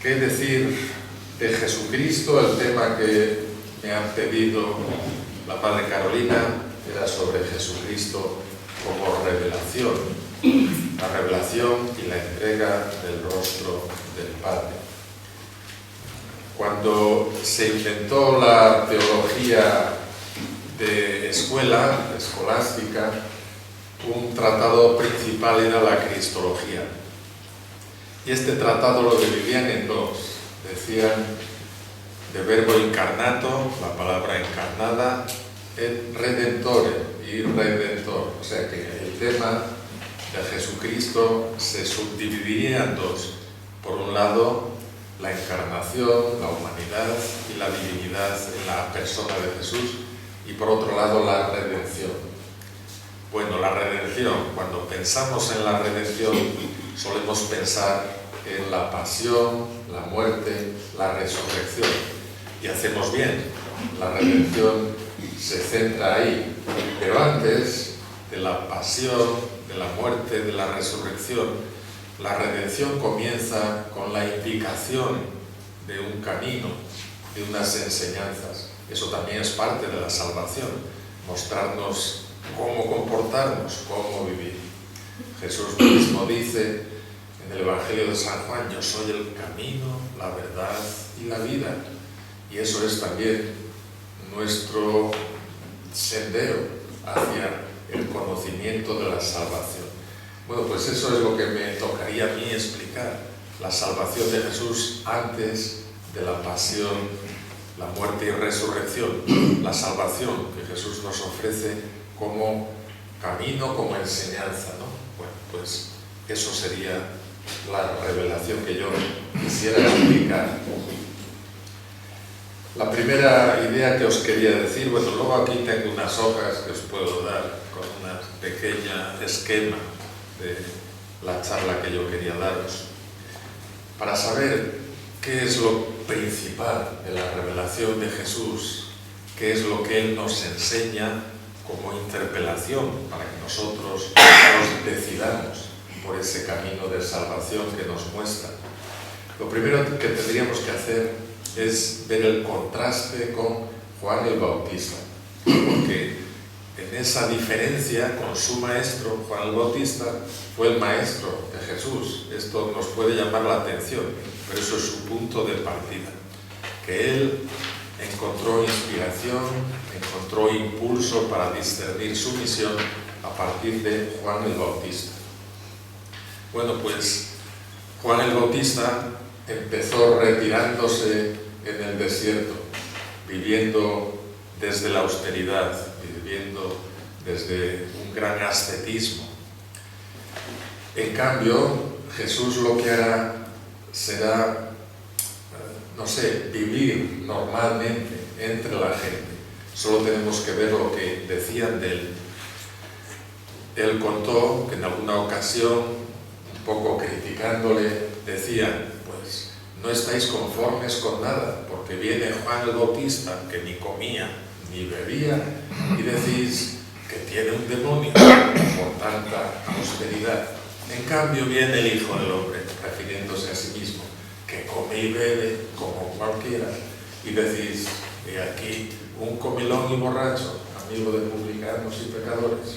¿Qué decir de Jesucristo? El tema que me ha pedido la Madre Carolina era sobre Jesucristo como revelación, la revelación y la entrega del rostro del Padre. Cuando se inventó la teología de escolástica, un tratado principal era la cristología. Y este tratado lo dividían en dos. Decían de verbo incarnato, la palabra encarnada, et redentore y redentor. O sea que el tema de Jesucristo se subdividía en dos. Por un lado, la encarnación, la humanidad y la divinidad en la persona de Jesús, y por otro lado la redención. Bueno, la redención, cuando pensamos en la redención, solemos pensar en la pasión, la muerte, la resurrección, y hacemos bien. La redención se centra ahí, pero antes de la pasión, de la muerte, de la resurrección, la redención comienza con la indicación de un camino, de unas enseñanzas. Eso también es parte de la salvación, mostrarnos cómo comportarnos, cómo vivir. Jesús mismo dice en el Evangelio de San Juan: yo soy el camino, la verdad y la vida. Y eso es también nuestro sendero hacia el conocimiento de la salvación. Bueno, pues eso es lo que me tocaría a mí explicar. La salvación de Jesús antes de la pasión, la muerte y resurrección. La salvación que Jesús nos ofrece como camino, como enseñanza, ¿no? Bueno, pues eso sería la revelación que yo quisiera explicar. La primera idea que os quería decir, bueno, luego aquí tengo unas hojas que os puedo dar con un pequeño esquema de la charla que yo quería daros, para saber qué es lo principal de la revelación de Jesús, qué es lo que Él nos enseña como interpelación para que nosotros nos decidamos por ese camino de salvación que nos muestra. Lo primero que tendríamos que hacer es ver el contraste con Juan el Bautista, porque en esa diferencia con su maestro, Juan el Bautista fue el maestro de Jesús. Esto nos puede llamar la atención, pero eso es su punto de partida, que él encontró inspiración, encontró impulso para discernir su misión a partir de Juan el Bautista. Bueno, pues Juan el Bautista empezó retirándose en el desierto, viviendo desde la austeridad, viviendo desde un gran ascetismo. En cambio, Jesús lo que hará será, no sé, vivir normalmente entre la gente. Solo tenemos que ver lo que decían de él. Él contó que en alguna ocasión, un poco criticándole, decían: pues no estáis conformes con nada, porque viene Juan el Bautista, que ni comía ni bebía, y decís que tiene un demonio por tanta austeridad. En cambio viene el Hijo del Hombre, refiriéndose a sí mismo, que come y bebe como cualquiera, y decís: y aquí un comilón y borracho, amigo de publicanos y pecadores.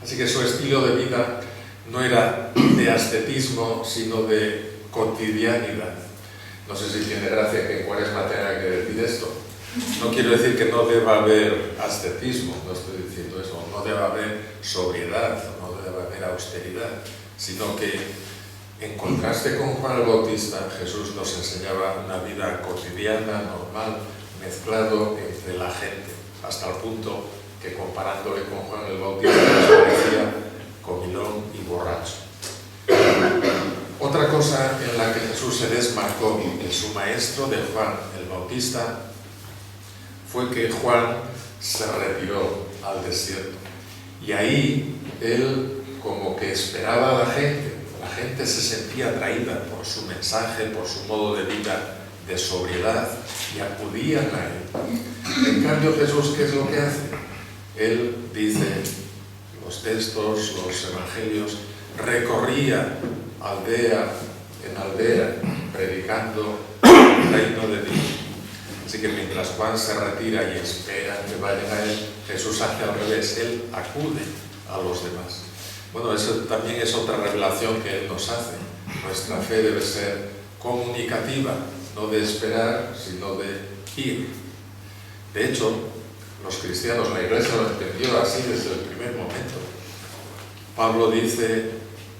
Así que su estilo de vida no era de ascetismo, sino de cotidianidad. No sé si tiene gracia que en Cuaresma tenga que decir esto. No quiero decir que no deba haber ascetismo, no estoy diciendo eso, no deba haber sobriedad, no deba haber austeridad, sino que en contraste con Juan el Bautista, Jesús nos enseñaba una vida cotidiana, normal, mezclado entre la gente, hasta el punto que comparándole con Juan el Bautista les parecía comilón y borracho. Otra cosa en la que Jesús se desmarcó de su maestro, de Juan el Bautista, fue que Juan se retiró al desierto. Y ahí él como que esperaba a la gente se sentía atraída por su mensaje, por su modo de vida de sobriedad, y acudían a él. En cambio, Jesús, ¿qué es lo que hace? Él dice, los textos, los evangelios, recorría aldea en aldea, predicando el reino de Dios. Así que mientras Juan se retira y espera que vayan a él, Jesús hace al revés, él acude a los demás. Bueno, eso también es otra revelación que él nos hace. Nuestra fe debe ser comunicativa, no de esperar, sino de ir. De hecho, los cristianos, la Iglesia lo entendió así desde el primer momento. Pablo dice,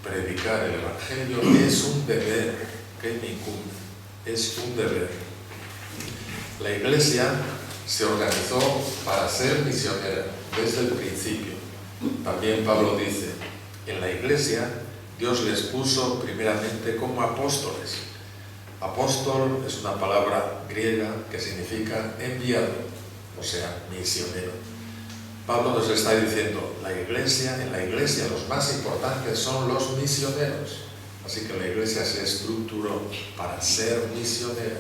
predicar el Evangelio es un deber que me incumbe, es un deber. La Iglesia se organizó para ser misionera desde el principio. También Pablo dice, en la Iglesia Dios les puso primeramente como apóstoles. Apóstol es una palabra griega que significa enviado, o sea, misionero. Pablo nos está diciendo, en la Iglesia los más importantes son los misioneros. Así que la Iglesia se estructuró para ser misionera.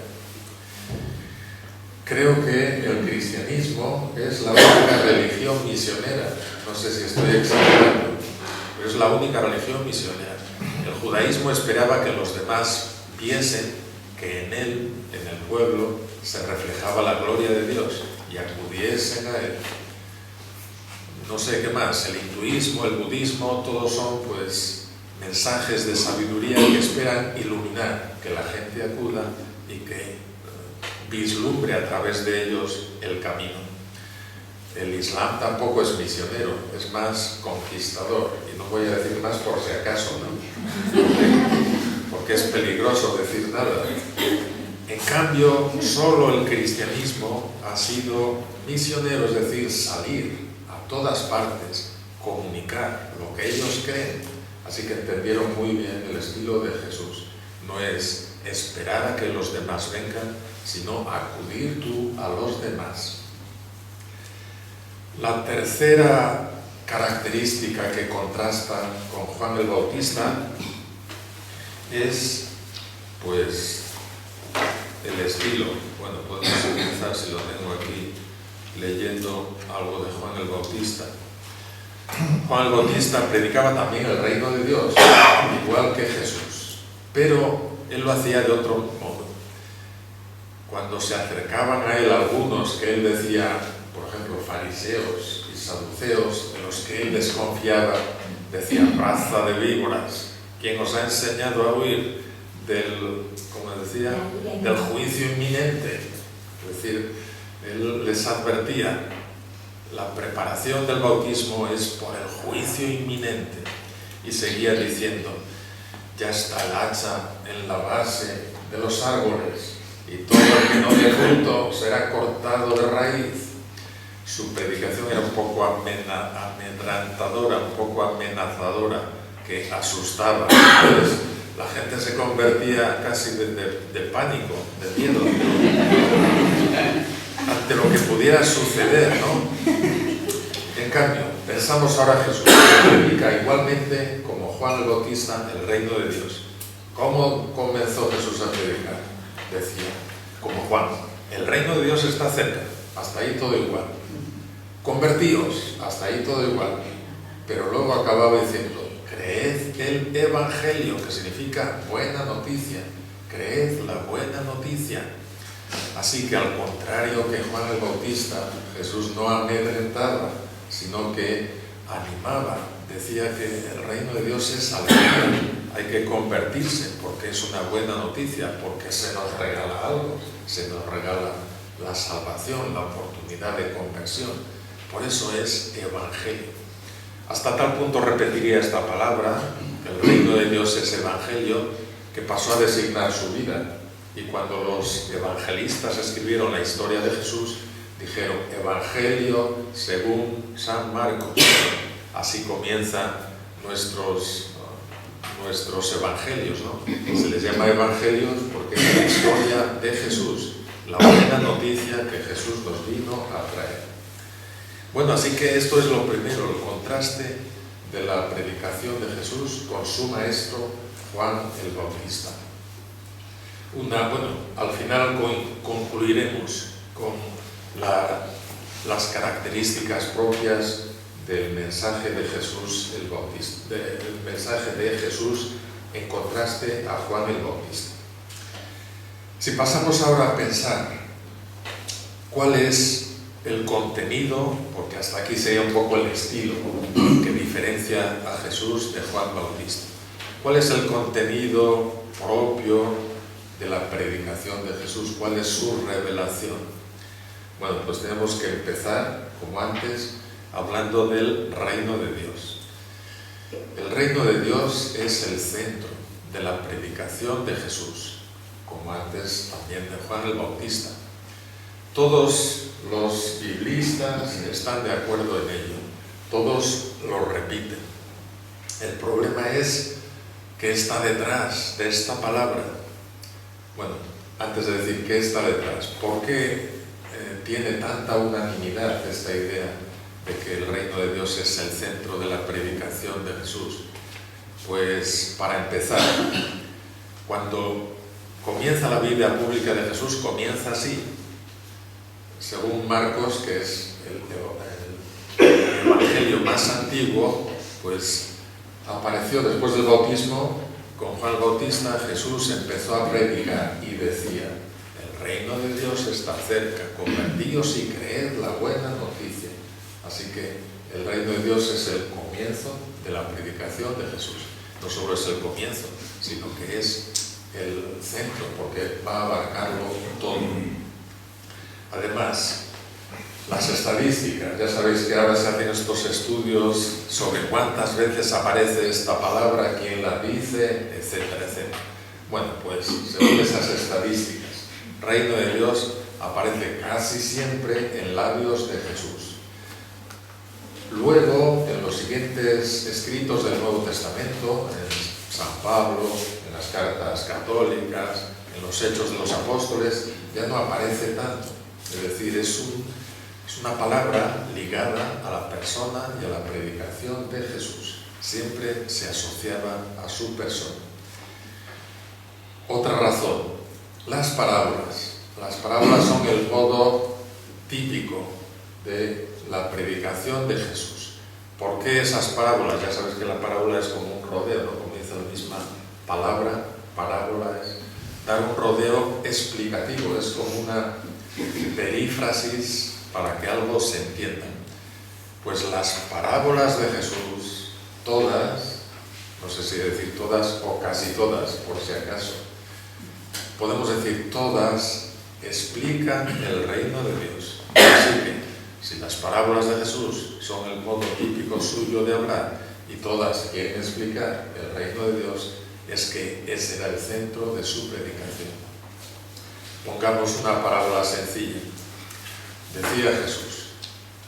Creo que el cristianismo es la única religión misionera. No sé si estoy exagerando, pero es la única religión misionera. El judaísmo esperaba que los demás viesen que en él, en el pueblo, se reflejaba la gloria de Dios y acudiesen a él. No sé qué más, el hinduismo, el budismo, todos son pues mensajes de sabiduría que esperan iluminar, que la gente acuda y que vislumbre a través de ellos el camino. El Islam tampoco es misionero, es más conquistador, y no voy a decir más por si acaso, ¿no? Porque es peligroso decir nada. En cambio, solo el cristianismo ha sido misionero, es decir, salir a todas partes, comunicar lo que ellos creen. Así que entendieron muy bien el estilo de Jesús. No es esperar a que los demás vengan, sino acudir tú a los demás. La tercera característica que contrasta con Juan el Bautista es, pues, el estilo. Bueno, podemos empezar, si lo tengo aquí, leyendo algo de Juan el Bautista. Juan el Bautista predicaba también el reino de Dios, igual que Jesús, pero él lo hacía de otro modo. Cuando se acercaban a él algunos que él decía, por ejemplo, fariseos y saduceos, de los que él desconfiaba, decían, raza de víboras, ¿quién os ha enseñado a huir del, como decía, del juicio inminente? Es decir, él les advertía, la preparación del bautismo es por el juicio inminente. Y seguía diciendo, ya está el hacha en la base de los árboles, y todo el que no dé fruto será cortado de raíz. Su predicación era un poco amedrentadora, un poco amenazadora, que asustaba. Entonces, la gente se convertía casi de pánico, de miedo, ante lo que pudiera suceder, ¿no? En cambio, pensamos ahora Jesús, que predica igualmente como Juan el Bautista el reino de Dios. ¿Cómo comenzó Jesús a predicar? Decía, como Juan, el reino de Dios está cerca, hasta ahí todo igual. Convertíos, hasta ahí todo igual. Pero luego acababa diciendo, creed el Evangelio, que significa buena noticia. Creed la buena noticia. Así que al contrario que Juan el Bautista, Jesús no amedrentaba, sino que animaba. Decía que el reino de Dios es alegría, hay que convertirse porque es una buena noticia, porque se nos regala algo, se nos regala la salvación, la oportunidad de conversión. Por eso es evangelio. Hasta tal punto repetiría esta palabra, el reino de Dios es evangelio, que pasó a designar su vida. Y cuando los evangelistas escribieron la historia de Jesús, dijeron Evangelio según San Marcos. Así comienzan nuestros evangelios, ¿no? Se les llama evangelios porque es la historia de Jesús, la buena noticia que Jesús nos vino a traer. Bueno, así que esto es lo primero, el contraste de la predicación de Jesús con su maestro Juan el Bautista. Al final concluiremos con las características propias del mensaje de Jesús el Bautista, del mensaje de Jesús en contraste a Juan el Bautista. Si pasamos ahora a pensar cuál es el contenido, porque hasta aquí sería un poco el estilo que diferencia a Jesús de Juan Bautista. ¿Cuál es el contenido propio de la predicación de Jesús? ¿Cuál es su revelación? Bueno, pues tenemos que empezar, como antes, hablando del reino de Dios. El reino de Dios es el centro de la predicación de Jesús, como antes también de Juan el Bautista. Todos los biblistas están de acuerdo en ello, todos lo repiten. El problema es qué está detrás de esta palabra. Bueno, antes de decir qué está detrás, ¿por qué tiene tanta unanimidad esta idea de que el reino de Dios es el centro de la predicación de Jesús? Pues para empezar, cuando comienza la vida pública de Jesús, comienza así. Según Marcos, que es el evangelio más antiguo, pues apareció después del bautismo. Con Juan el Bautista, Jesús empezó a predicar y decía, el reino de Dios está cerca, convertíos y creed la buena noticia. Así que el reino de Dios es el comienzo de la predicación de Jesús. No solo es el comienzo, sino que es el centro, porque va a abarcarlo todo. Además, las estadísticas, ya sabéis que ahora se hacen estos estudios sobre cuántas veces aparece esta palabra, quién la dice, etcétera, etcétera. Bueno, pues según esas estadísticas, reino de Dios aparece casi siempre en labios de Jesús. Luego, en los siguientes escritos del Nuevo Testamento, en San Pablo, en las cartas católicas, en los Hechos de los Apóstoles, ya no aparece tanto. Es decir, es una palabra ligada a la persona y a la predicación de Jesús. Siempre se asociaba a su persona. Otra razón, las parábolas. Las parábolas son el modo típico de la predicación de Jesús. ¿Por qué esas parábolas? Ya sabes que la parábola es como un rodeo, ¿no? Como dice la misma palabra, parábola es dar un rodeo explicativo, es como una perífrasis para que algo se entienda. Pues las parábolas de Jesús, todas, no sé si decir todas o casi todas, por si acaso, podemos decir todas, explican el reino de Dios. Así que, si las parábolas de Jesús son el modo típico suyo de hablar y todas quieren explicar el reino de Dios, es que ese era el centro de su predicación. Pongamos una parábola sencilla. Decía Jesús: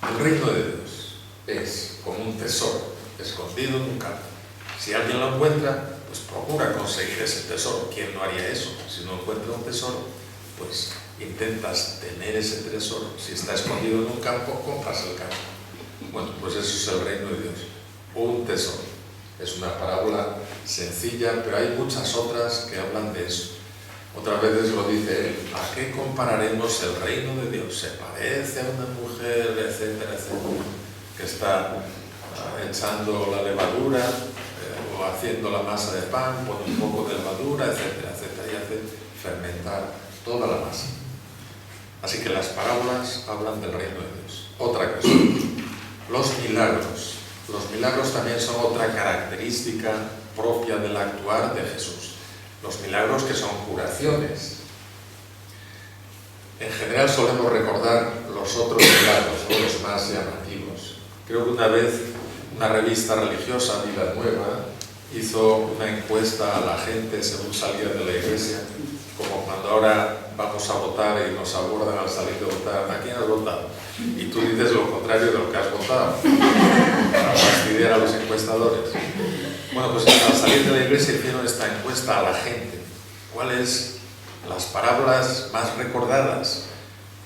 el reino de Dios es como un tesoro escondido en un campo. Si alguien lo encuentra, pues procura conseguir ese tesoro. ¿Quién no haría eso? Si no encuentra un tesoro, pues intentas tener ese tesoro. Si está escondido en un campo, compras el campo. Bueno, pues eso es el reino de Dios, un tesoro. Es una parábola sencilla, pero hay muchas otras que hablan de eso. Otras veces lo dice él: ¿a qué compararemos el reino de Dios? Se parece a una mujer, etcétera, etcétera, que está echando la levadura o haciendo la masa de pan, pone un poco de levadura, etcétera, etcétera, y hace fermentar toda la masa. Así que las parábolas hablan del reino de Dios. Otra cosa, los milagros. Los milagros también son otra característica propia del actuar de Jesús. Los milagros, que son curaciones. En general solemos recordar los otros milagros, ¿no?, los más llamativos. Creo que una vez una revista religiosa, Vida Nueva, hizo una encuesta a la gente según salía de la iglesia, como cuando ahora vamos a votar y nos abordan al salir de votar: ¿a quién has votado? Y tú dices lo contrario de lo que has votado, para fastidiar a los encuestadores. Bueno, pues al salir de la iglesia hicieron esta encuesta a la gente: ¿cuáles las parábolas más recordadas?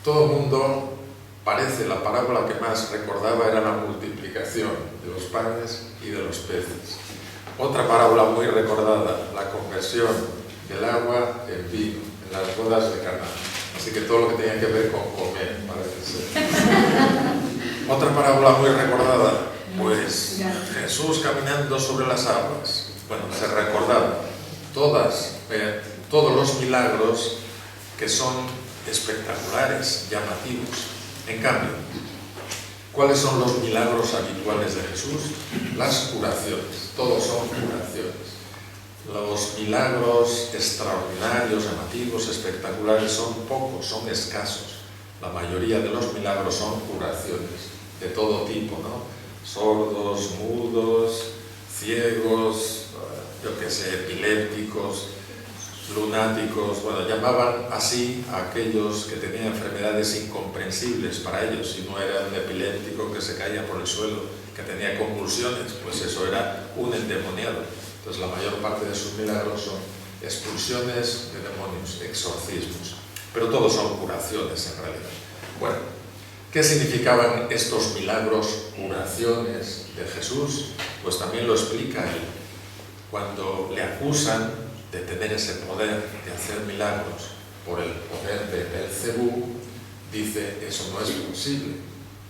Todo el mundo, parece, la parábola que más recordaba era la multiplicación de los panes y de los peces. Otra parábola muy recordada, la conversión del agua en vino, en las bodas de Caná. Así que todo lo que tenía que ver con comer, parece ser. Otra parábola muy recordada, pues Jesús caminando sobre las aguas. Bueno, se recordaban todos los milagros que son espectaculares, llamativos. En cambio, ¿cuáles son los milagros habituales de Jesús? Las curaciones. Todos son curaciones. Los milagros extraordinarios, llamativos, espectaculares son pocos, son escasos. La mayoría de los milagros son curaciones de todo tipo, ¿no? Sordos, mudos, ciegos, yo qué sé, epilépticos, lunáticos. Bueno, llamaban así a aquellos que tenían enfermedades incomprensibles para ellos. Si no era un epiléptico que se caía por el suelo, que tenía convulsiones, pues eso era un endemoniado. Entonces la mayor parte de sus milagros son expulsiones de demonios, exorcismos, pero todos son curaciones en realidad. Bueno, ¿qué significaban estos milagros, curaciones de Jesús? Pues también lo explica él. Cuando le acusan de tener ese poder de hacer milagros por el poder de Beelzebú, dice: eso no es posible,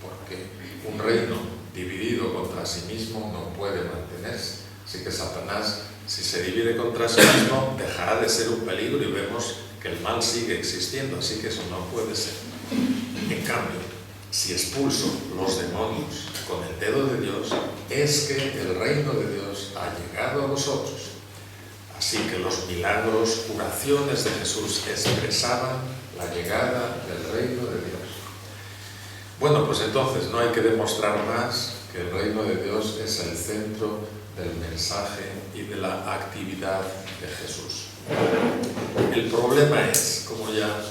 porque un reino dividido contra sí mismo no puede mantenerse. Así que Satanás, si se divide contra sí mismo, dejará de ser un peligro, y vemos que el mal sigue existiendo, así que eso no puede ser. En cambio, si expulso los demonios con el dedo de Dios, es que el reino de Dios ha llegado a vosotros. Así que los milagros, curaciones de Jesús expresaban la llegada del reino de Dios. Bueno, pues entonces no hay que demostrar más que el reino de Dios es el centro del mensaje y de la actividad de Jesús. El problema es, como ya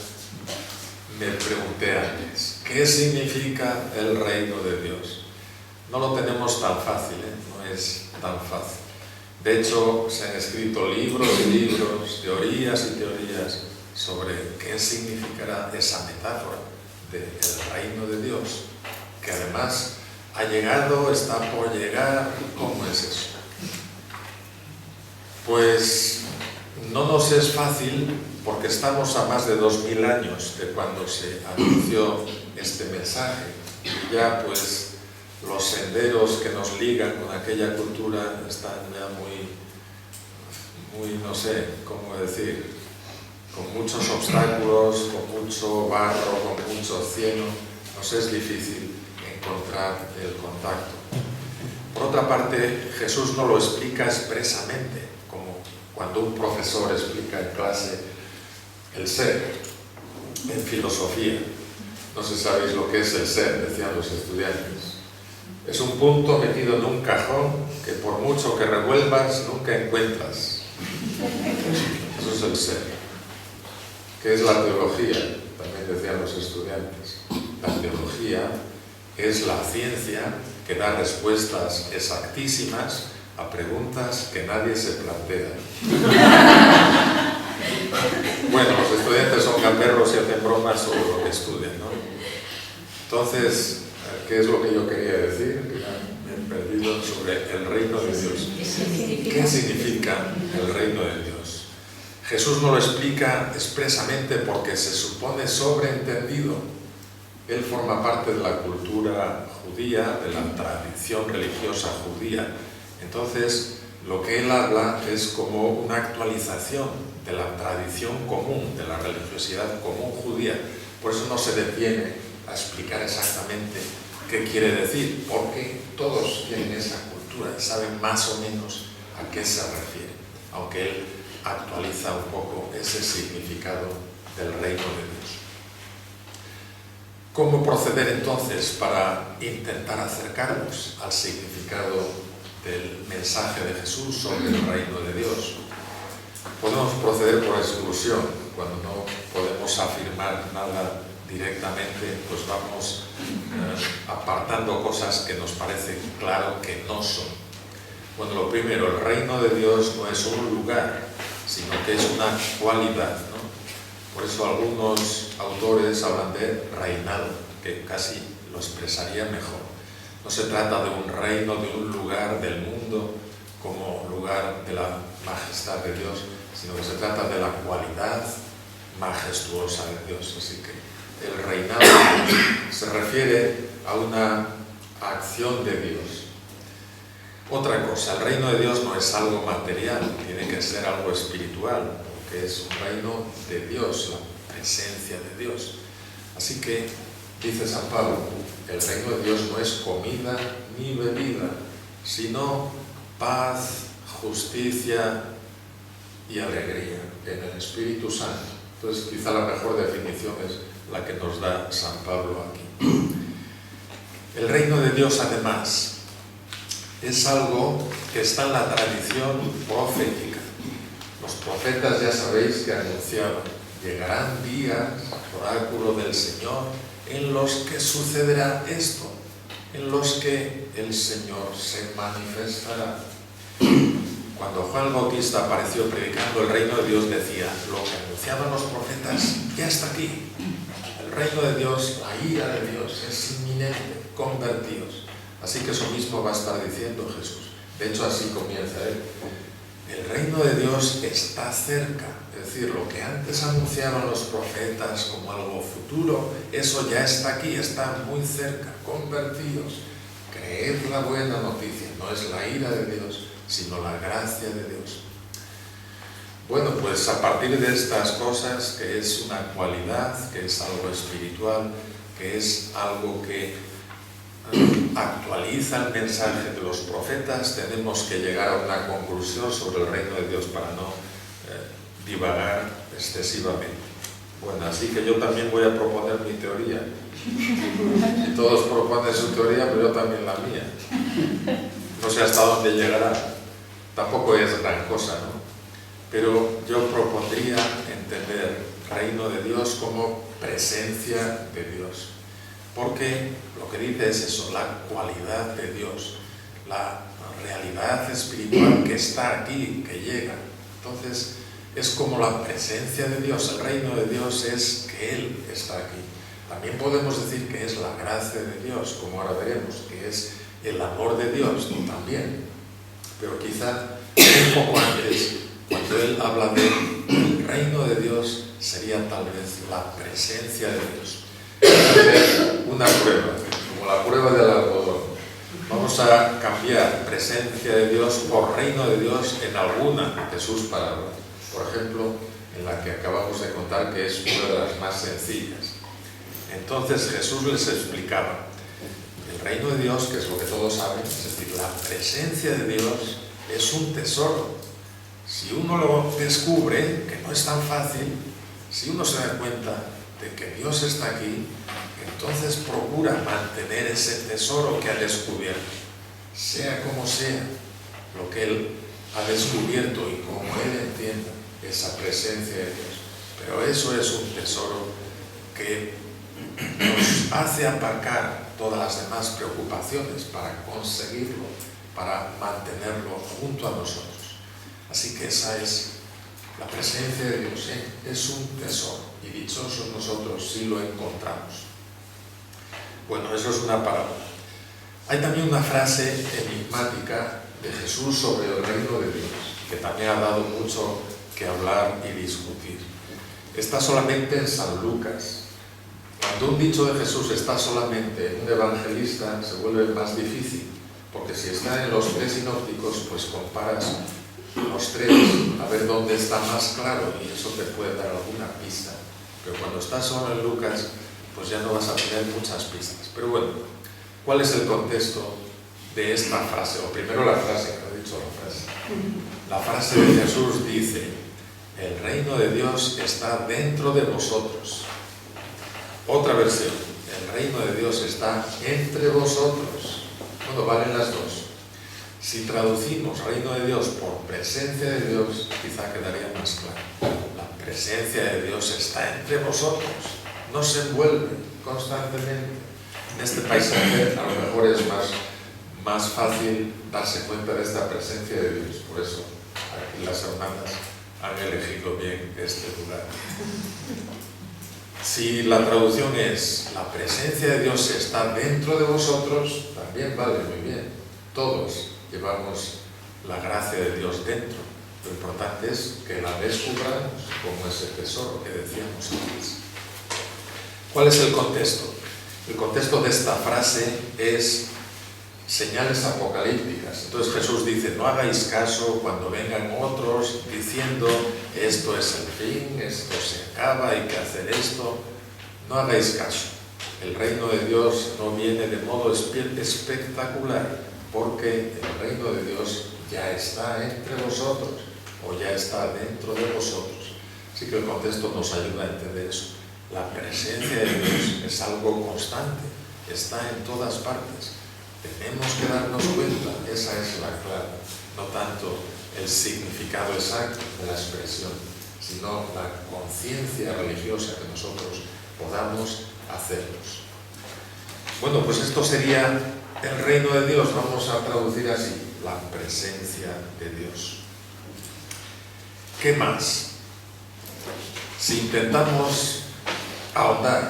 me pregunté antes, ¿qué significa el reino de Dios? No lo tenemos tan fácil, no es tan fácil. De hecho, se han escrito libros y libros, teorías y teorías sobre qué significará esa metáfora del reino de Dios, que además ha llegado, está por llegar. ¿Cómo es eso? Pues no nos es fácil, porque estamos a más de 2000 años de cuando se anunció este mensaje, y ya pues los senderos que nos ligan con aquella cultura están ya muy, no sé cómo decir, con muchos obstáculos, con mucho barro, con mucho cieno. Nos es difícil encontrar el contacto. Por otra parte, Jesús no lo explica expresamente, como cuando un profesor explica en clase el ser. en filosofía. No sé si sabéis lo que es el ser, decían los estudiantes. Es un punto metido en un cajón que por mucho que revuelvas nunca encuentras. Eso es el ser. ¿Qué es la teología? También decían los estudiantes. La teología es la ciencia que da respuestas exactísimas a preguntas que nadie se plantea. Bueno, los estudiantes son gamberros y hacen bromas sobre lo que estudian, ¿no? Entonces, ¿qué es lo que yo quería decir? Que me he perdido sobre el reino de Dios. ¿Qué significa el reino de Dios? Jesús no lo explica expresamente porque se supone sobreentendido. Él forma parte de la cultura judía, de la tradición religiosa judía. Entonces, lo que él habla es como una actualización de la tradición común, de la religiosidad común judía. Por eso no se detiene a explicar exactamente qué quiere decir, porque todos tienen esa cultura y saben más o menos a qué se refiere, aunque él actualiza un poco ese significado del reino de Dios. ¿Cómo proceder entonces para intentar acercarnos al significado del mensaje de Jesús sobre el reino de Dios? Podemos proceder por exclusión. Cuando no podemos afirmar nada directamente, pues vamos apartando cosas que nos parece claro que no son. Bueno, lo primero, el reino de Dios no es un lugar, sino que es una cualidad, ¿no? Por eso algunos autores hablan de reinado, que casi lo expresaría mejor. No se trata de un reino, de un lugar del mundo como lugar de la majestad de Dios, sino que se trata de la cualidad majestuosa de Dios. Así que el reinado se refiere a una acción de Dios. Otra cosa, el reino de Dios no es algo material, tiene que ser algo espiritual, porque es un reino de Dios, la presencia de Dios. Así que, dice San Pablo, el reino de Dios no es comida ni bebida, sino paz, justicia y alegría en el Espíritu Santo. Entonces, quizá la mejor definición es la que nos da San Pablo aquí. El reino de Dios, además, es algo que está en la tradición profética. Los profetas, ya sabéis, que anunciaban: llegarán días, oráculo del Señor, en los que sucederá esto, en los que el Señor se manifestará. Cuando Juan el Bautista apareció predicando el reino de Dios, decía: lo que anunciaban los profetas ya está aquí. El reino de Dios, la ira de Dios es inminente, convertidos. Así que eso mismo va a estar diciendo Jesús. De hecho, así comienza él. El reino de Dios está cerca. Es decir, lo que antes anunciaban los profetas como algo futuro, eso ya está aquí, está muy cerca. Convertidos. Creed la buena noticia. No es la ira de Dios, sino la gracia de Dios. Bueno, pues a partir de estas cosas, que es una cualidad, que es algo espiritual, que es algo que actualiza el mensaje de los profetas, tenemos que llegar a una conclusión sobre el reino de Dios para no divagar excesivamente. Bueno, así que yo también voy a proponer mi teoría. Y todos proponen su teoría, pero yo también la mía. No sé hasta dónde llegará. Tampoco es gran cosa, ¿no? Pero yo propondría entender el reino de Dios como presencia de Dios. Porque lo que dice es eso, la cualidad de Dios, la realidad espiritual que está aquí, que llega. Entonces, es como la presencia de Dios, el reino de Dios es que Él está aquí. También podemos decir que es la gracia de Dios, como ahora veremos, que es el amor de Dios, ¿no? También. Pero quizá un poco antes, cuando Él habla del reino de Dios, sería tal vez la presencia de Dios. Hacer una prueba, como la prueba del algodón. Vamos a cambiar presencia de Dios por reino de Dios en alguna de sus palabras. Por ejemplo, en la que acabamos de contar, que es una de las más sencillas. Entonces Jesús les explicaba: el reino de Dios, que es lo que todos saben, es decir, la presencia de Dios es un tesoro. Si uno lo descubre, que no es tan fácil, si uno se da cuenta, de que Dios está aquí, entonces procura mantener ese tesoro que ha descubierto, sea como sea lo que Él ha descubierto y como Él entienda esa presencia de Dios. Pero eso es un tesoro que nos hace aparcar todas las demás preocupaciones para conseguirlo, para mantenerlo junto a nosotros. Así que esa es la presencia de Dios, es un tesoro, y dichosos nosotros si lo encontramos. Bueno, eso es una parábola. Hay también una frase enigmática de Jesús sobre el reino de Dios, que también ha dado mucho que hablar y discutir. Está solamente en San Lucas. Cuando un dicho de Jesús está solamente en un evangelista, se vuelve más difícil, porque si está en los tres sinópticos, pues comparas los tres a ver dónde está más claro, y eso te puede dar alguna pista. Pero cuando está solo en Lucas, pues ya no vas a tener muchas pistas. Pero bueno, ¿cuál es el contexto de esta frase? O primero la frase, que no he dicho la frase. La frase de Jesús dice: el reino de Dios está dentro de vosotros. Otra versión: el reino de Dios está entre vosotros. Bueno, valen las dos. Si traducimos reino de Dios por presencia de Dios, quizá quedaría más claro. La presencia de Dios está entre vosotros, nos envuelve constantemente. En este paisaje a lo mejor es más fácil darse cuenta de esta presencia de Dios. Por eso aquí las hermanas han elegido bien este lugar. Si la traducción es la presencia de Dios está dentro de vosotros, también vale muy bien. Todos llevamos la gracia de Dios dentro. Lo importante es que la descubramos como ese tesoro que decíamos antes. ¿Cuál es el contexto? El contexto de esta frase es señales apocalípticas. Entonces Jesús dice: no hagáis caso cuando vengan otros diciendo esto es el fin, esto se acaba, hay que hacer esto. No hagáis caso. El reino de Dios no viene de modo espectacular, porque el reino de Dios ya está entre vosotros, o ya está dentro de vosotros. Así que el contexto nos ayuda a entender eso. La presencia de Dios es algo constante, está en todas partes. Tenemos que darnos cuenta, esa es la clave, no tanto el significado exacto de la expresión, sino la conciencia religiosa que nosotros podamos hacernos. Bueno, pues esto sería el reino de Dios, vamos a traducir así, la presencia de Dios. ¿Qué más? Si intentamos ahondar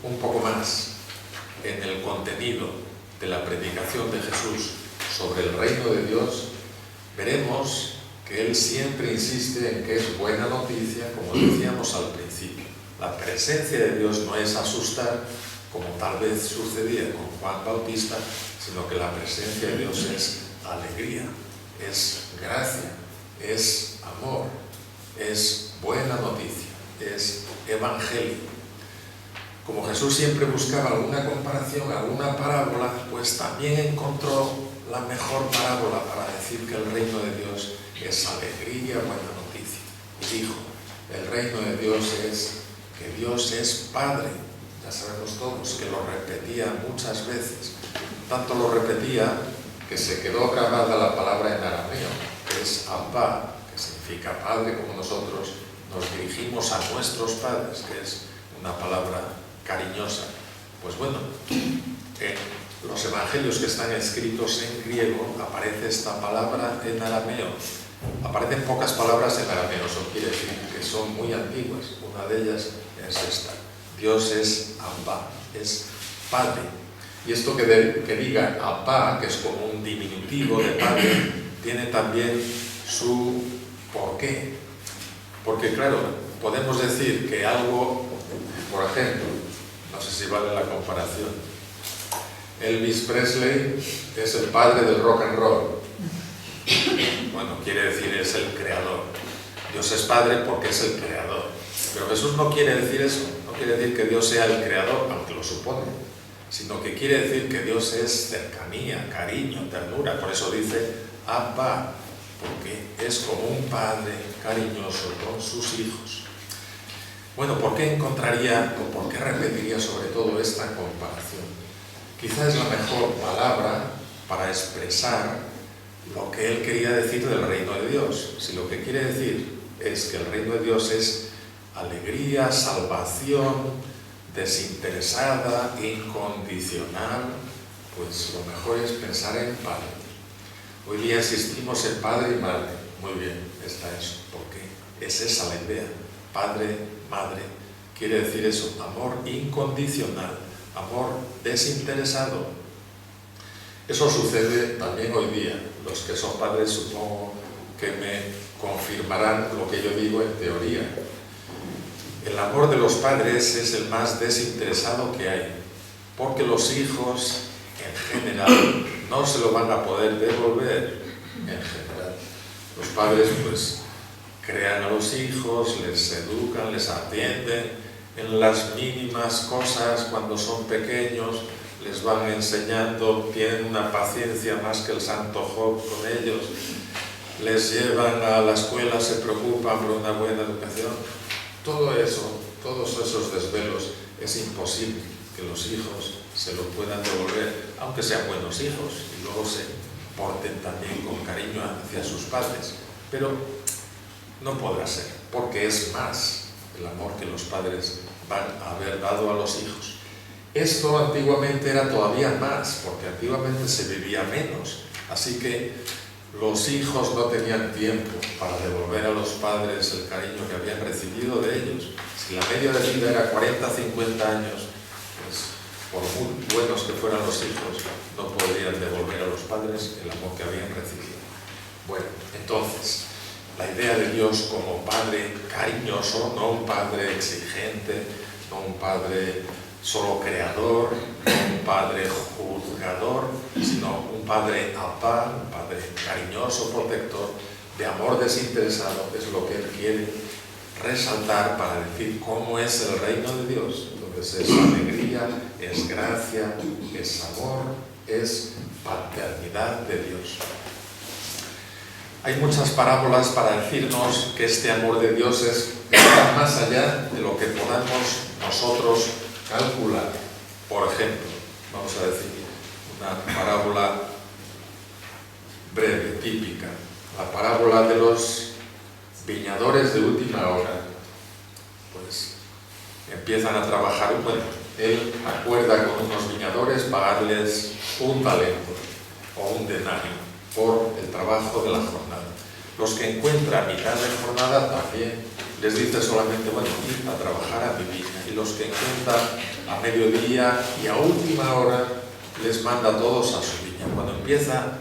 un poco más en el contenido de la predicación de Jesús sobre el reino de Dios, veremos que Él siempre insiste en que es buena noticia, como decíamos al principio. La presencia de Dios no es asustar, como tal vez sucedía con Juan Bautista, sino que la presencia de Dios es alegría, es gracia, es amor, es buena noticia, es evangelio. Como Jesús siempre buscaba alguna comparación, alguna parábola, pues también encontró la mejor parábola para decir que el reino de Dios es alegría, buena noticia. Y dijo: el reino de Dios es que Dios es Padre. Ya sabemos todos que lo repetía muchas veces. Tanto lo repetía que se quedó grabada la palabra en arameo, que es Abba, que significa Padre, como nosotros nos dirigimos a nuestros padres, que es una palabra cariñosa. Pues bueno, en los evangelios que están escritos en griego aparece esta palabra en arameo. Aparecen pocas palabras en arameo, eso quiere decir que son muy antiguas. Una de ellas es esta: Dios es Abba, es Padre. Y esto que diga Abba, que es como un diminutivo de Padre, tiene también su porqué. Porque claro, podemos decir que algo, por ejemplo, no sé si vale la comparación, Elvis Presley es el padre del rock and roll. Bueno, quiere decir es el creador. Dios es Padre porque es el creador. Pero Jesús no quiere decir eso, no quiere decir que Dios sea el creador, aunque lo supone, sino que quiere decir que Dios es cercanía, cariño, ternura. Por eso dice Abba, porque es como un padre cariñoso con sus hijos. Bueno, ¿por qué encontraría o por qué repetiría sobre todo esta comparación? Quizás es la mejor palabra para expresar lo que él quería decir del reino de Dios. Si lo que quiere decir es que el reino de Dios es alegría, salvación, desinteresada, incondicional, pues lo mejor es pensar en Padre. Hoy día insistimos en Padre y Madre. Muy bien, está eso, porque es esa la idea. Padre, Madre, quiere decir eso, amor incondicional, amor desinteresado. Eso sucede también hoy día. Los que son padres supongo que me confirmarán lo que yo digo en teoría. El amor de los padres es el más desinteresado que hay, porque los hijos en general no se lo van a poder devolver en general. Los padres pues crean a los hijos, les educan, les atienden en las mínimas cosas cuando son pequeños, les van enseñando, tienen una paciencia más que el santo Job con ellos, les llevan a la escuela, se preocupan por una buena educación. Todo eso, todos esos desvelos, es imposible que los hijos se lo puedan devolver, aunque sean buenos hijos y luego se porten también con cariño hacia sus padres. Pero no podrá ser, porque es más el amor que los padres van a haber dado a los hijos. Esto antiguamente era todavía más, porque antiguamente se vivía menos, así que los hijos no tenían tiempo para devolver a los padres el cariño que habían recibido de ellos. Si la media de vida era 40, 50 años, pues por muy buenos que fueran los hijos, no podrían devolver a los padres el amor que habían recibido. Bueno, entonces, la idea de Dios como Padre cariñoso, no un Padre exigente, no un Padre solo creador, no un Padre juzgador, sino un Padre apá, un Padre cariñoso, protector, de amor desinteresado, es lo que Él quiere resaltar para decir cómo es el reino de Dios. Entonces es alegría, es gracia, es amor, es paternidad de Dios. Hay muchas parábolas para decirnos que este amor de Dios está más allá de lo que podamos nosotros calcular. Por ejemplo, vamos a decir una parábola breve, típica, la parábola de los viñadores de última hora. Pues empiezan a trabajar, bueno, él acuerda con unos viñadores pagarles un talento o un denario por el trabajo de la jornada. Los que encuentra a mitad de jornada también les dice solamente, bueno, ir a trabajar a mi viña. Y los que encuentra a mediodía y a última hora les manda a todos a su viña. Cuando empieza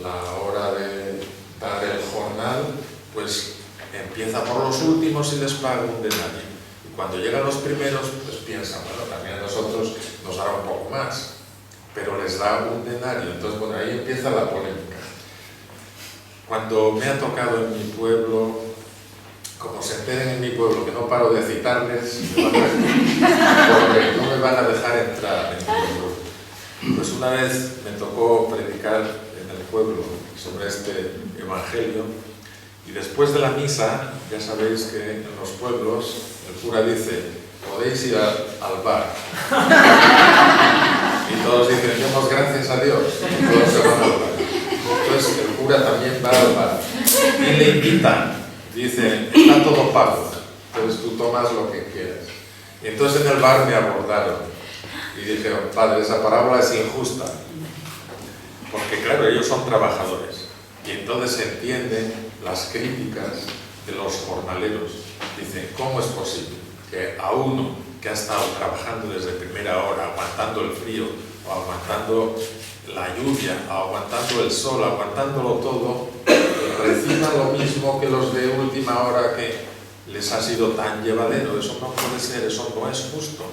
la hora de dar el jornal, pues empieza por los últimos y les paga un denario. Y cuando llegan los primeros, pues piensan, bueno, también a nosotros nos dará un poco más, pero les da un denario. Entonces, bueno, ahí empieza la polémica. Cuando me ha tocado en mi pueblo, como se enteren en mi pueblo, que no paro de citarles, porque no me van a dejar entrar en mi pueblo. Pues una vez me tocó predicar en el pueblo sobre este evangelio, y después de la misa, ya sabéis que en los pueblos el cura dice, podéis ir al bar. Y todos dicen, demos gracias a Dios, y todos se van al bar. Entonces el cura también va al bar y le invitan, dice, está todo pago, entonces tú tomas lo que quieras. Y entonces en el bar me abordaron y dijeron, padre, esa parábola es injusta, porque claro, ellos son trabajadores y entonces entienden las críticas de los jornaleros. Dicen, ¿cómo es posible que a uno que ha estado trabajando desde primera hora, aguantando el frío o aguantando la lluvia, aguantando el sol, aguantándolo todo, reciba lo mismo que los de última hora que les ha sido tan llevadero? Eso no puede ser, eso no es justo.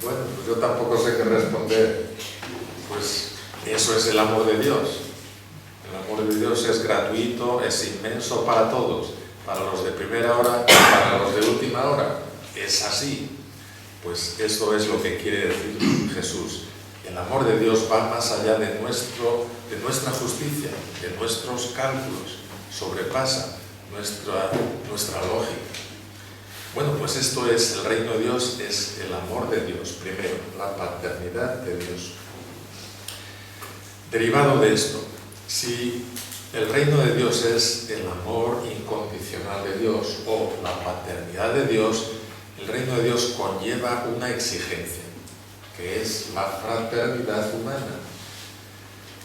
Bueno, pues yo tampoco sé qué responder. Pues eso es el amor de Dios. El amor de Dios es gratuito, es inmenso para todos, para los de primera hora, para los de última hora. Es así. Pues esto es lo que quiere decir Jesús. El amor de Dios va más allá de nuestra justicia, de nuestros cálculos, sobrepasa nuestra lógica. Bueno, pues esto es, el reino de Dios es el amor de Dios, primero, la paternidad de Dios. Derivado de esto, si el reino de Dios es el amor incondicional de Dios o la paternidad de Dios, el reino de Dios conlleva una exigencia, que es la fraternidad humana.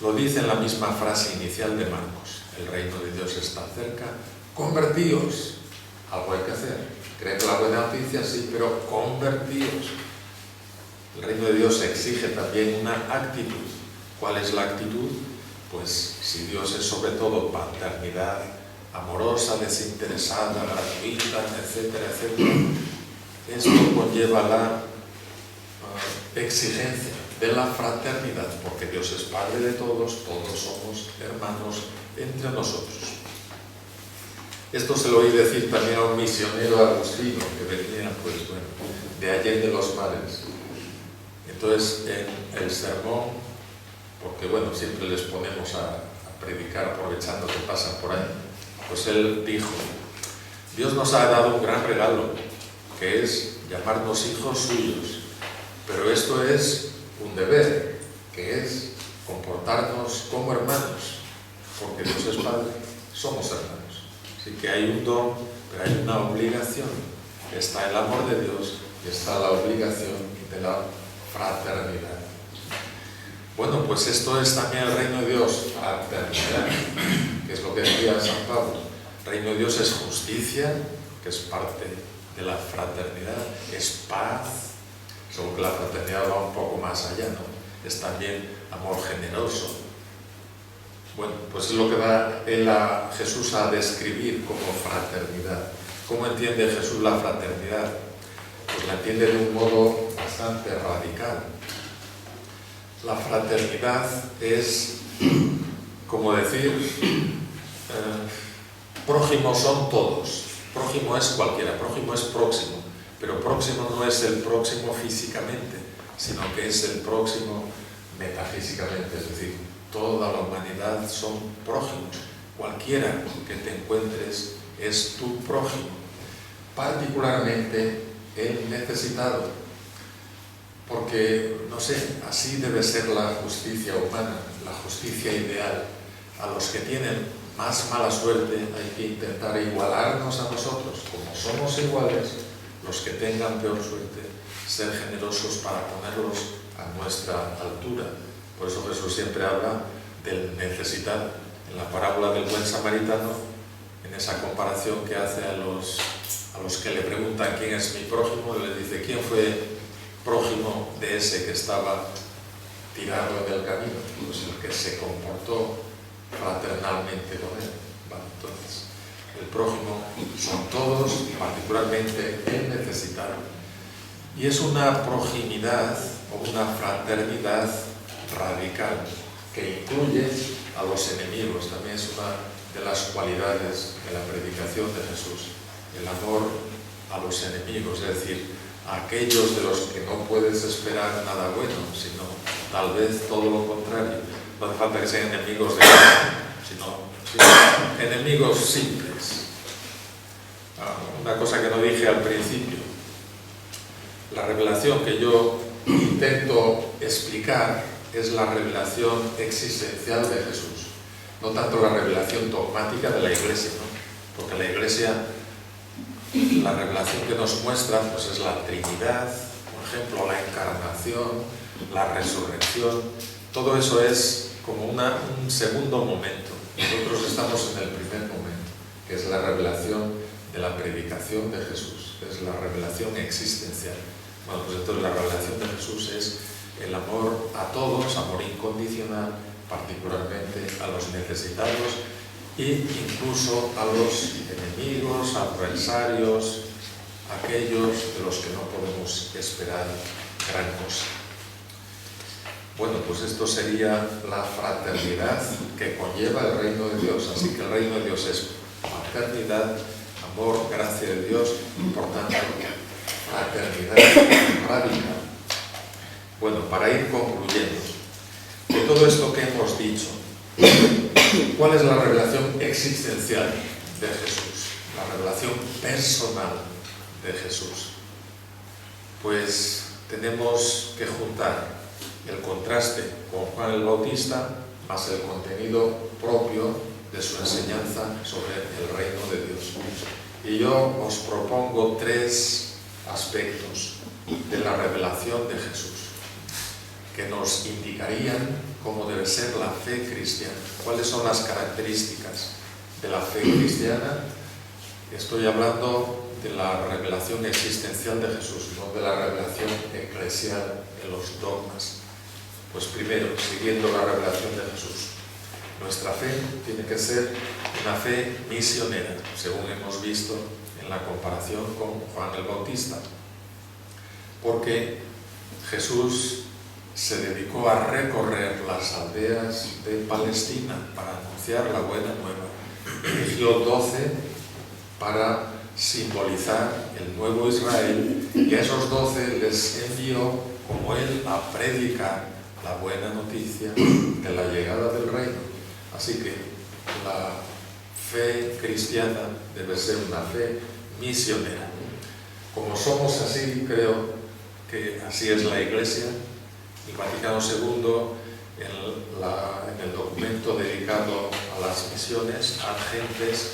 Lo dice en la misma frase inicial de Marcos: el reino de Dios está cerca, convertíos. Algo hay que hacer. Creed la buena noticia, sí, pero convertíos. El reino de Dios exige también una actitud. ¿Cuál es la actitud? Pues si Dios es sobre todo paternidad amorosa, desinteresada, gratuita, etcétera, etcétera, esto conlleva la exigencia de la fraternidad, porque Dios es Padre de todos, todos somos hermanos entre nosotros. Esto se lo oí decir también a un misionero agustino que venía, pues bueno, de Allende los Mares. Entonces, en el sermón, porque bueno, siempre les ponemos a predicar aprovechando que pasan por ahí, pues él dijo: Dios nos ha dado un gran regalo, que es llamarnos hijos suyos, pero esto es un deber, que es comportarnos como hermanos, porque Dios es Padre, somos hermanos. Así que hay un don, pero hay una obligación. Está el amor de Dios y está la obligación de la fraternidad. Bueno, pues esto es también el reino de Dios, fraternidad, que es lo que decía San Pablo. El reino de Dios es justicia, que es parte de la fraternidad, es paz, solo que la fraternidad va un poco más allá, ¿no? Es también amor generoso. Bueno, pues es lo que va Jesús a describir como fraternidad. ¿Cómo entiende Jesús la fraternidad? Pues la entiende de un modo bastante radical. La fraternidad es, como decir, prójimos son todos. Prójimo es cualquiera, prójimo es próximo, pero próximo no es el próximo físicamente, sino que es el próximo metafísicamente, es decir, toda la humanidad son prójimos. Cualquiera que te encuentres es tu prójimo, particularmente el necesitado, porque, no sé, así debe ser la justicia humana, la justicia ideal. A los que tienen más mala suerte hay que intentar igualarnos a nosotros, como somos iguales, los que tengan peor suerte, ser generosos para ponerlos a nuestra altura. Por eso Jesús siempre habla del necesitado. En la parábola del buen samaritano, en esa comparación que hace a los que le preguntan quién es mi prójimo, le dice: ¿quién fue prójimo de ese que estaba tirado en el camino? Pues el que se comportó fraternalmente con él. Vale, entonces, el prójimo son todos, particularmente el necesitado. Y es una proximidad o una fraternidad radical que incluye a los enemigos. También es una de las cualidades de la predicación de Jesús, el amor a los enemigos, es decir, a aquellos de los que no puedes esperar nada bueno, sino tal vez todo lo contrario. No hace falta que sean enemigos de sino enemigos simples. Una cosa que no dije al principio: la revelación que yo intento explicar es la revelación existencial de Jesús, no tanto la revelación dogmática de la Iglesia, ¿no? Porque la Iglesia, la revelación que nos muestra, pues es la Trinidad, por ejemplo, la encarnación, la resurrección. Todo eso es como un segundo momento. Nosotros estamos en el primer momento, que es la revelación de la predicación de Jesús, es la revelación existencial. Bueno, pues entonces la revelación de Jesús es el amor a todos, amor incondicional, particularmente a los necesitados e incluso a los enemigos, adversarios, aquellos de los que no podemos esperar gran cosa. Bueno, pues esto sería la fraternidad que conlleva el reino de Dios. Así que el reino de Dios es fraternidad, amor, gracia de Dios y por tanto fraternidad radical. Bueno, para ir concluyendo, de todo esto que hemos dicho, ¿cuál es la revelación existencial de Jesús? La revelación personal de Jesús. Pues tenemos que juntar el contraste con Juan el Bautista más el contenido propio de su enseñanza sobre el reino de Dios. Y yo os propongo 3 aspectos de la revelación de Jesús que nos indicarían cómo debe ser la fe cristiana. ¿Cuáles son las características de la fe cristiana? Estoy hablando de la revelación existencial de Jesús, no de la revelación eclesial en los dogmas. Pues primero, siguiendo la revelación de Jesús, nuestra fe tiene que ser una fe misionera, según hemos visto en la comparación con Juan el Bautista, porque Jesús se dedicó a recorrer las aldeas de Palestina para anunciar la buena nueva. Eligió 12 para simbolizar el nuevo Israel, y a esos 12 les envió, como él, a predicar la buena noticia de la llegada del reino. Así que la fe cristiana debe ser una fe misionera. Como somos así, creo que así es la Iglesia. El Vaticano II, en el documento dedicado a las misiones agentes,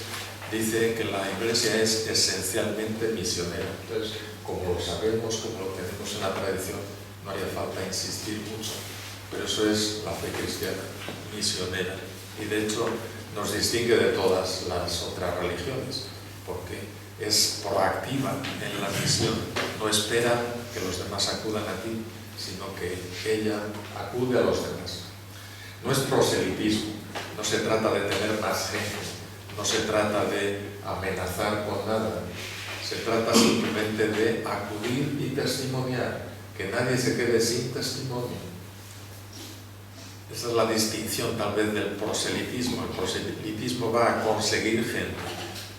dice que la Iglesia es esencialmente misionera. Entonces, como lo sabemos, como lo tenemos en la tradición, no haría falta insistir mucho, pero eso es la fe cristiana, misionera. Y de hecho nos distingue de todas las otras religiones, porque es proactiva en la misión, no espera que los demás acudan a ti, sino que ella acude a los demás. No es proselitismo, no se trata de tener más gente, no se trata de amenazar con nada, se trata simplemente de acudir y testimoniar, que nadie se quede sin testimonio. Esa es la distinción tal vez del proselitismo. El proselitismo va a conseguir gente,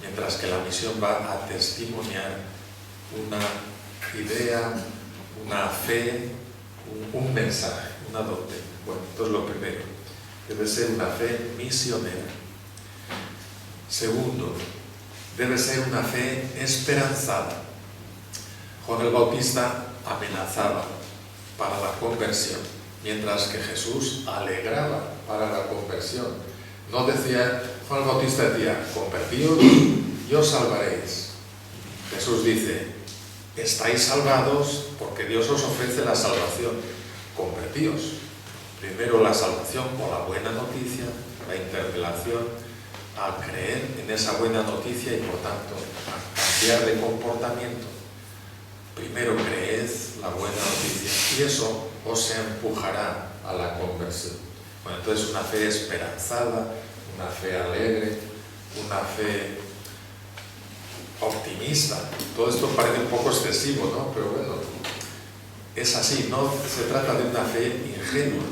mientras que la misión va a testimoniar una idea, una fe, un mensaje, una doctrina. Bueno, esto es lo primero. Debe ser una fe misionera. Segundo, debe ser una fe esperanzada. Juan el Bautista amenazaba para la conversión, mientras que Jesús alegraba para la conversión. No decía, Juan el Bautista decía, convertíos y os salvaréis. Jesús dice, estáis salvados porque Dios os ofrece la salvación. Convertíos. Primero la salvación por la buena noticia, la interpelación a creer en esa buena noticia y por tanto a cambiar de comportamiento. Primero creed la buena noticia y eso os empujará a la conversión. Bueno, entonces una fe esperanzada, una fe alegre, una fe optimista. Todo esto parece un poco excesivo, ¿no? Pero bueno, es así, no se trata de una fe ingenua.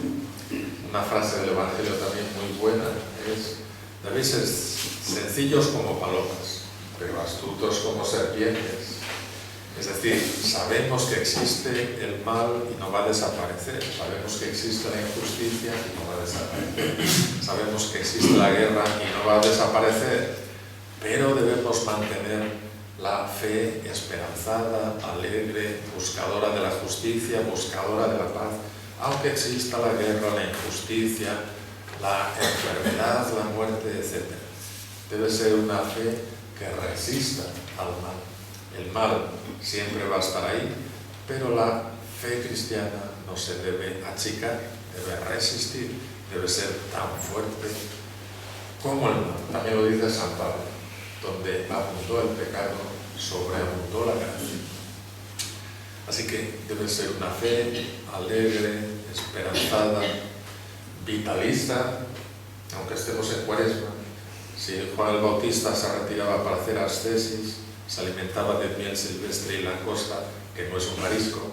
Una frase del Evangelio también muy buena es: debéis ser sencillos como palomas, pero astutos como serpientes. Es decir, sabemos que existe el mal y no va a desaparecer. Sabemos que existe la injusticia y no va a desaparecer. Sabemos que existe la guerra y no va a desaparecer. Pero debemos mantener la fe esperanzada, alegre, buscadora de la justicia, buscadora de la paz, aunque exista la guerra, la injusticia, la enfermedad, la muerte, etc. Debe ser una fe que resista al mal. El mal siempre va a estar ahí, pero la fe cristiana no se debe achicar, debe resistir, debe ser tan fuerte como el mal. También lo dice San Pablo, donde abundó el pecado, sobreabundó la gracia. Así que debe ser una fe alegre, esperanzada, vitalista, aunque estemos en Cuaresma. Si Juan el Bautista se retiraba para hacer ascesis, se alimentaba de miel silvestre y langosta, que no es un marisco,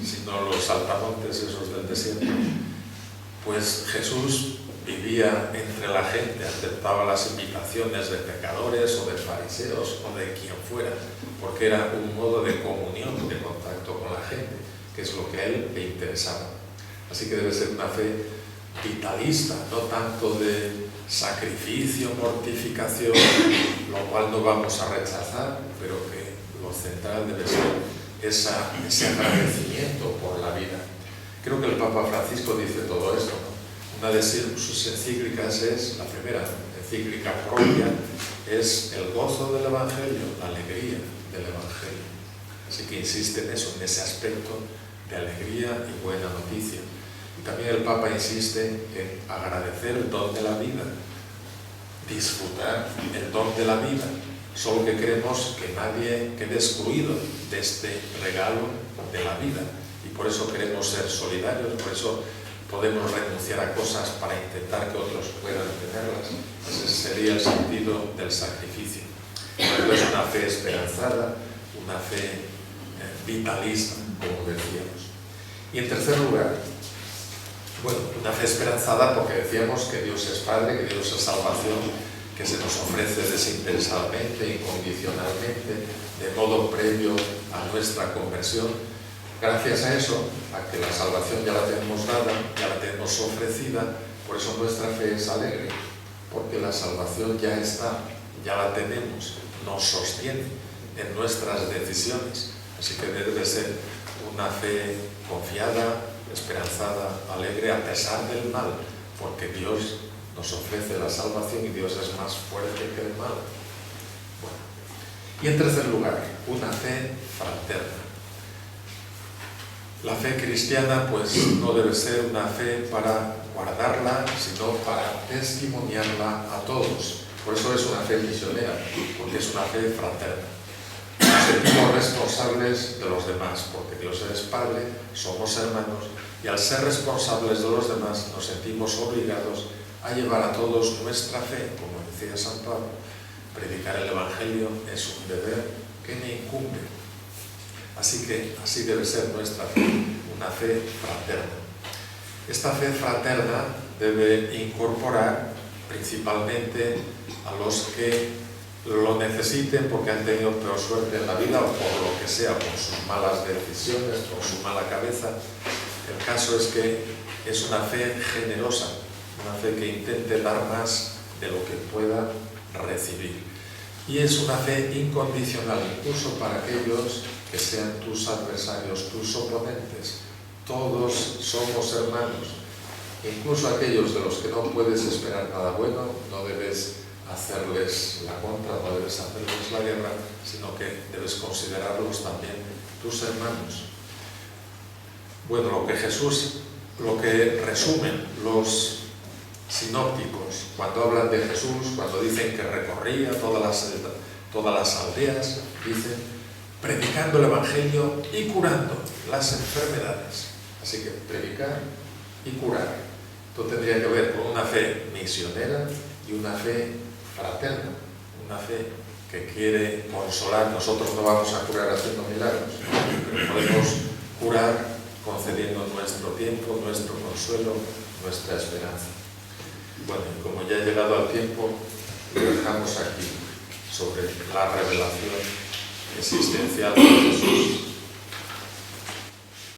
sino los saltamontes esos del desierto, pues Jesús vivía entre la gente, aceptaba las invitaciones de pecadores o de fariseos o de quien fuera, porque era un modo de comunión, de contacto con la gente, que es lo que a él le interesaba. Así que debe ser una fe vitalista, no tanto de sacrificio, mortificación, lo cual no vamos a rechazar, pero que lo central debe ser ese agradecimiento por la vida. Creo que el Papa Francisco dice todo esto, ¿no? Una de sus encíclicas es, la primera encíclica propia, es el gozo del Evangelio, la alegría del Evangelio. Así que insiste en eso, en ese aspecto de alegría y buena noticia. Y también el Papa insiste en agradecer el don de la vida, disfrutar el don de la vida, solo que queremos que nadie quede excluido de este regalo de la vida, y por eso queremos ser solidarios, por eso podemos renunciar a cosas para intentar que otros puedan tenerlas. Ese sería el sentido del sacrificio. Pero es una fe esperanzada, una fe vitalista, como decíamos. Y en tercer lugar, bueno, una fe esperanzada porque decíamos que Dios es Padre, que Dios es salvación, que se nos ofrece desinteresadamente, incondicionalmente, de modo previo a nuestra conversión. Gracias a eso, a que la salvación ya la tenemos dada, ya la tenemos ofrecida, por eso nuestra fe es alegre, porque la salvación ya está, ya la tenemos, nos sostiene en nuestras decisiones. Así que debe ser una fe confiada, esperanzada, alegre, a pesar del mal, porque Dios nos ofrece la salvación y Dios es más fuerte que el mal. Bueno. Y en tercer lugar, una fe fraterna. La fe cristiana pues no debe ser una fe para guardarla, sino para testimoniarla a todos. Por eso es una fe misionera, porque es una fe fraterna. Nos sentimos responsables de los demás, porque Dios es Padre, somos hermanos, y al ser responsables de los demás nos sentimos obligados a llevar a todos nuestra fe, como decía San Pablo. Predicar el Evangelio es un deber que me incumbe. Así que así debe ser nuestra fe, una fe fraterna. Esta fe fraterna debe incorporar principalmente a los que lo necesiten porque han tenido peor suerte en la vida o por lo que sea, por sus malas decisiones, por su mala cabeza. El caso es que es una fe generosa, una fe que intente dar más de lo que pueda recibir. Y es una fe incondicional, incluso para aquellos que sean tus adversarios, tus oponentes. Todos somos hermanos. Incluso aquellos de los que no puedes esperar nada bueno, no debes hacerles la contra, no debes hacerles la guerra, sino que debes considerarlos también tus hermanos. Bueno, lo que resumen los sinópticos cuando hablan de Jesús, cuando dicen que recorría todas las aldeas, dicen predicando el Evangelio y curando las enfermedades. Así que predicar y curar. Esto tendría que ver con una fe misionera y una fe fraterna, una fe que quiere consolar. Nosotros no vamos a curar haciendo milagros, pero podemos curar concediendo nuestro tiempo, nuestro consuelo, nuestra esperanza. Bueno, y como ya ha llegado al tiempo, lo dejamos aquí sobre la revelación existencial de Jesús.